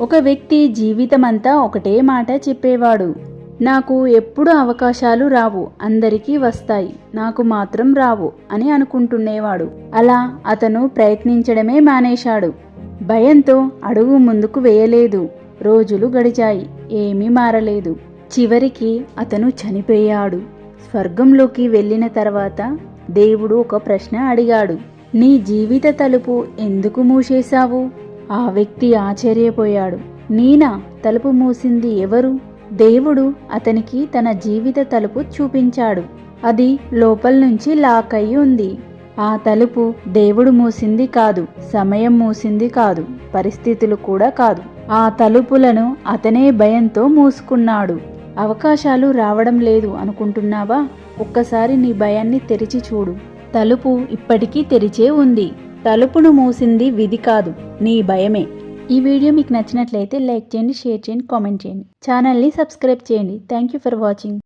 ఒక వ్యక్తి జీవితమంతా ఒకటే మాట చెప్పేవాడు. నాకు ఎప్పుడు అవకాశాలు రావు, అందరికీ వస్తాయి, నాకు మాత్రం రావు అని అనుకుంటునేవాడు. అలా అతను ప్రయత్నించడమే మానేశాడు. భయంతో అడుగు ముందుకు వేయలేదు. రోజులు గడిచాయి, ఏమీ మారలేదు. చివరికి అతను చనిపోయాడు. స్వర్గంలోకి వెళ్ళిన తర్వాత దేవుడు ఒక ప్రశ్న అడిగాడు. నీ జీవిత తలుపు ఎందుకు మూసేశావు? ఆ వ్యక్తి ఆశ్చర్యపోయాడు. నేనా? తలుపు మూసింది ఎవరు? దేవుడు అతనికి తన జీవిత తలుపు చూపించాడు. అది లోపల నుంచి లాక్ అయి ఉంది. ఆ తలుపు దేవుడు మూసింది కాదు, సమయం మూసింది కాదు, పరిస్థితులు కూడా కాదు. ఆ తలుపులను అతనే భయంతో మూసుకున్నాడు. అవకాశాలు రావడం లేదు అనుకుంటున్నావా? ఒక్కసారి నీ భయాన్ని తెరిచి చూడు. తలుపు ఇప్పటికీ తెరిచే ఉంది. తలుపును మూసింది విధి కాదు, నీ భయమే. ఈ వీడియో మీకు నచ్చినట్లయితే లైక్ చేయండి, షేర్ చేయండి, కామెంట్ చేయండి. ఛానల్ని సబ్స్క్రైబ్ చేయండి. Thank you for watching.